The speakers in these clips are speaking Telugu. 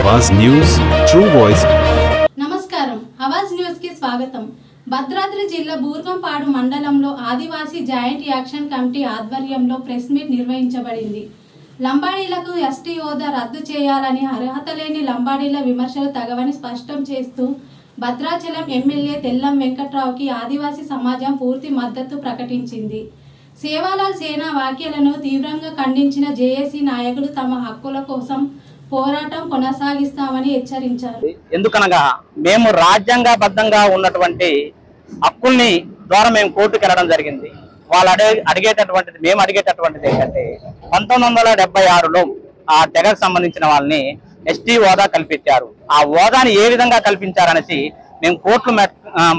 आवाज न्यूज ट्रू वॉइस। నమస్కారం ఆవాజ్ న్యూస్ కి స్వాగతం। భద్రాద్రి జిల్లా బూర్గంపాడు మండలంలో ఆదివాసీ జాయింట్ యాక్షన్ కమిటీ ఆధ్వర్యంలో ప్రెస్ మీట్ నిర్వహించబడింది। లంబాడీలకు ఎస్టీ హోదా రద్దు చేయాలని అర్హత లేని లంబాడీల విమర్శలు తగవని స్పష్టం చేస్తూ భద్రాచలం ఎమ్మెల్యే తెల్లం వెంకట్రావుకి ఆదివాసీ సమాజం పూర్తి మద్దతు ప్రకటించింది। సేవాలాల్ సేనా వ్యాఖ్యలను తీవ్రంగా ఖండించిన జేఏసీ నాయకులు తమ హక్కుల కోసం పోరాటం కొనసాగిస్తామని హెచ్చరించారు। ఎందుకనగా మేము రాజ్యాంగబద్ధంగా ఉన్నటువంటి హక్కుల్ని ద్వారా మేము కోర్టుకు వెళ్ళడం జరిగింది। వాళ్ళు అడిగేటటువంటిది మేము అడిగేటటువంటిది ఏంటంటే 1976లో ఆ తెగకు సంబంధించిన వాళ్ళని ఎస్టీ హోదా కల్పించారు। ఆ హోదాని ఏ విధంగా కల్పించారనేసి మేము కోర్టులు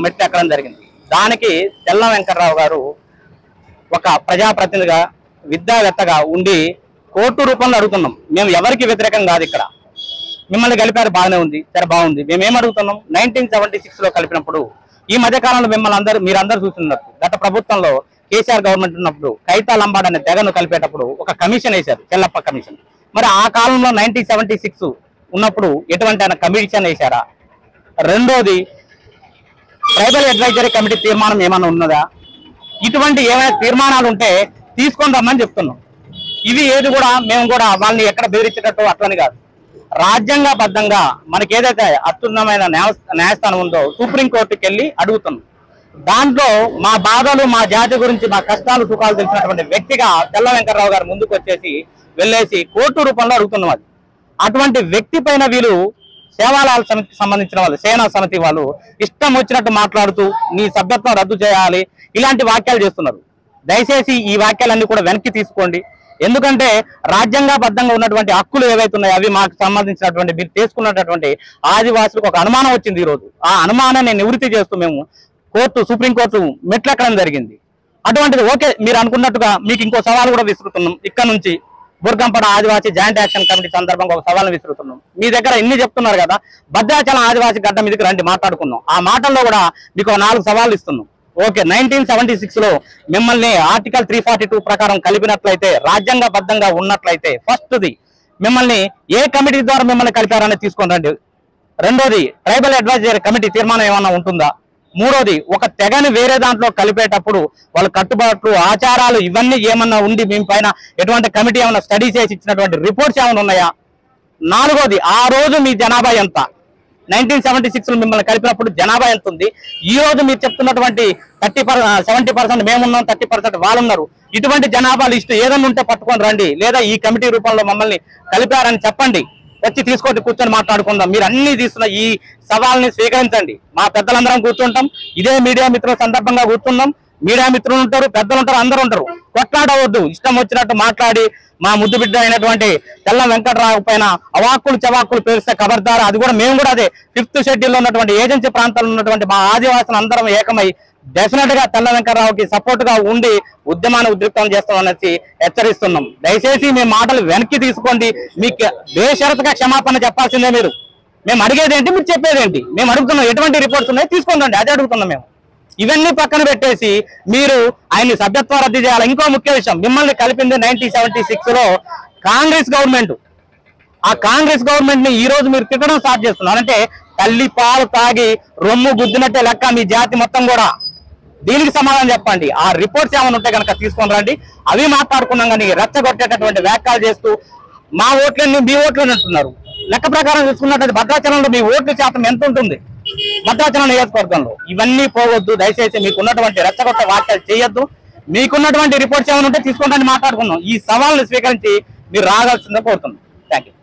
మెట్లు ఎక్కడం జరిగింది। దానికి తెల్లం వెంకట్రావు గారు ఒక ప్రజాప్రతినిధిగా విద్యావేత్తగా ఉండి కోర్టు రూపంలో అడుగుతున్నాం। మేము ఎవరికి వ్యతిరేకం కాదు, ఇక్కడ మిమ్మల్ని కలిపారు బాగానే ఉంది, సరే బాగుంది। మేమేం అడుగుతున్నాం, 1976లో కలిపినప్పుడు ఈ మధ్య కాలంలో మిమ్మల్ని మీరందరూ చూస్తున్నారు, గత ప్రభుత్వంలో కేసీఆర్ గవర్నమెంట్ ఉన్నప్పుడు కైతా లంబాడ్ అనే తెగను కలిపేటప్పుడు ఒక కమిషన్ వేశారు, చెల్లప్ప కమిషన్। మరి ఆ కాలంలో 1976 ఉన్నప్పుడు ఎటువంటి ఆయన కమిషన్ వేశారా? రెండోది, ట్రైబల్ అడ్వైజరీ కమిటీ తీర్మానం ఏమైనా ఉన్నదా? ఇటువంటి ఏమైనా తీర్మానాలు ఉంటే తీసుకొని రమ్మని చెప్తున్నాం। ఇవి ఏది కూడా మేము కూడా వాళ్ళని ఎక్కడ బెదిరించేటట్టు అట్లని కాదు, రాజ్యాంగబద్ధంగా మనకి ఏదైతే అత్యున్నతమైన న్యాయస్థానం ఉందో సుప్రీంకోర్టుకి వెళ్ళి అడుగుతున్నాం। దాంట్లో మా బాధలు, మా జాతి గురించి, మా కష్టాలు సుఖాలు తెలిసినటువంటి వ్యక్తిగా తెల్ల వెంకట్రావు గారు ముందుకు వచ్చేసి వెళ్ళేసి కోర్టు రూపంలో అడుగుతున్నాం। అది అటువంటి వ్యక్తి పైన వీళ్ళు సేవాలాల్ సమితికి సంబంధించిన వాళ్ళు, సేనా సమితి వాళ్ళు ఇష్టం వచ్చినట్టు మాట్లాడుతూ నీ సభ్యత్వం రద్దు చేయాలి ఇలాంటి వాక్యాలు చేస్తున్నారు। దయచేసి ఈ వాక్యాలన్నీ కూడా వెనక్కి తీసుకోండి। ఎందుకంటే రాజ్యాంగబద్ధంగా ఉన్నటువంటి హక్కులు ఏవైతే ఉన్నాయో అవి మాకు సంబంధించినటువంటి మీరు తీసుకున్నటువంటి ఆదివాసులకు ఒక అనుమానం వచ్చింది। ఈరోజు ఆ అనుమానాన్ని నివృత్తి చేస్తూ మేము సుప్రీంకోర్టు మెట్లెక్కడం జరిగింది। అటువంటిది ఓకే, మీరు అనుకున్నట్టుగా మీకు ఇంకో సవాల్ కూడా విసురుతున్నాం। ఇక్కడ నుంచి బూర్గంపాడు ఆదివాసీ జాయింట్ యాక్షన్ కమిటీ సందర్భంగా ఒక సవాల్ని విసురుతున్నాం। మీ దగ్గర ఇన్ని చెప్తున్నారు కదా, భద్రాచలం ఆదివాసీ గడ్డ మీదకి రండి మాట్లాడుకున్నాం। ఆ మాటల్లో కూడా మీకు 4 సవాళ్ళు ఇస్తున్నాం। ఓకే, 1976లో మిమ్మల్ని ఆర్టికల్ 342 ప్రకారం కలిపినట్లయితే, రాజ్యాంగబద్ధంగా ఉన్నట్లయితే ఫస్ట్ది మిమ్మల్ని ఏ కమిటీ ద్వారా మిమ్మల్ని కలిపారని తీసుకొని రండి। రెండోది, ట్రైబల్ అడ్వైజరీ కమిటీ తీర్మానం ఏమన్నా ఉంటుందా? మూడోది, ఒక తెగని వేరే దాంట్లో కలిపేటప్పుడు వాళ్ళ కట్టుబాట్లు, ఆచారాలు ఇవన్నీ ఏమన్నా ఉండి మీ పైన ఎటువంటి కమిటీ ఏమన్నా స్టడీ చేసి ఇచ్చినటువంటి రిపోర్ట్స్ ఏమైనా ఉన్నాయా? నాలుగోది, ఆ రోజు మీ జనాభా ఎంత? 1976లో మిమ్మల్ని కలిపినప్పుడు జనాభా ఎంత ఉంది? ఈ రోజు మీరు చెప్తున్నటువంటి 70% మేమున్నాం, 30% వాళ్ళు ఉన్నారు। ఇటువంటి జనాభా లిస్టు ఏదన్నా ఉంటే పట్టుకొని రండి, లేదా ఈ కమిటీ రూపంలో మమ్మల్ని కలిపారని చెప్పండి, వచ్చి తీసుకొని కూర్చొని మాట్లాడుకుందాం। మీరు అన్ని తీస్తున్న ఈ సవాల్ని స్వీకరించండి। మా పెద్దలందరం కూర్చుంటాం, ఇదే మీడియా మిత్రుల సందర్భంగా కూర్చున్నాం। మీడియా మిత్రులు ఉంటారు, పెద్దలు ఉంటారు, అందరూ ఉంటారు। కొట్లాడవద్దు, ఇష్టం వచ్చినట్టు మాట్లాడి మా ముద్దు బిడ్డ అయినటువంటి తెల్ల వెంకట్రావు పైన అవాక్కులు చవాక్కులు పేరిస్తే ఖబర్దారు। అది కూడా మేము కూడా అదే 5th షెడ్యూల్లో ఉన్నటువంటి ఏజెన్సీ ప్రాంతాల్లో ఉన్నటువంటి మా ఆదివాసులు అందరం ఏకమై డెఫినెట్ గా తెల్ల వెంకట్రావుకి సపోర్ట్ గా ఉండి ఉద్యమాన్ని ఉద్రిక్తం చేస్తామనేసి హెచ్చరిస్తున్నాం। దయచేసి మీ మాటలు వెనక్కి తీసుకోండి, మీకు బేషరతుగా క్షమాపణ చెప్పాల్సిందే మీరు। మేము అడిగేది ఏంటి, మీరు చెప్పేది ఏంటి? మేము అడుగుతున్నాం ఎటువంటి రిపోర్ట్స్ ఉన్నాయి తీసుకోండి, అదే అడుగుతున్నాం మేము। ఇవన్నీ పక్కన పెట్టేసి మీరు ఆయన్ని సభ్యత్వం రద్దు చేయాలి। ఇంకో ముఖ్య విషయం, మిమ్మల్ని కలిపింది 1976లో కాంగ్రెస్ గవర్నమెంట్। ఆ కాంగ్రెస్ గవర్నమెంట్ ని ఈ రోజు మీరు తిట్టడం స్టార్ట్ చేస్తున్నారు అంటే తల్లి పాలు తాగి రొమ్ము గుద్దినట్టే లెక్క మీ జాతి మొత్తం కూడా। దీనికి సమాధానం చెప్పండి। ఆ రిపోర్ట్స్ ఏమైనా ఉంటే కనుక తీసుకొని రండి, అవి మాట్లాడుకున్నాం। కానీ రెచ్చగొట్టేటటువంటి వ్యాఖ్యలు చేస్తూ మా ఓట్లన్నీ మీ ఓట్లు అంటున్నారు। లెక్క ప్రకారం చూసుకున్నట్టు భద్రాచలంలో మీ ఓట్ల శాతం ఎంత ఉంటుంది భద్రాచలం నియోజకవర్గంలో? ఇవన్నీ పోవద్దు, దయచేసి మీకున్నటువంటి రెచ్చగొట్ట వ్యాఖ్యలు చేయొద్దు। మీకున్నటువంటి రిపోర్ట్స్ ఏమైనా ఉంటే తీసుకుంటాన్ని మాట్లాడుకుందాం। ఈ సవాల్ని స్వీకరించి మీరు రాగాల్సిందే కోరుతున్నాం। Thank you.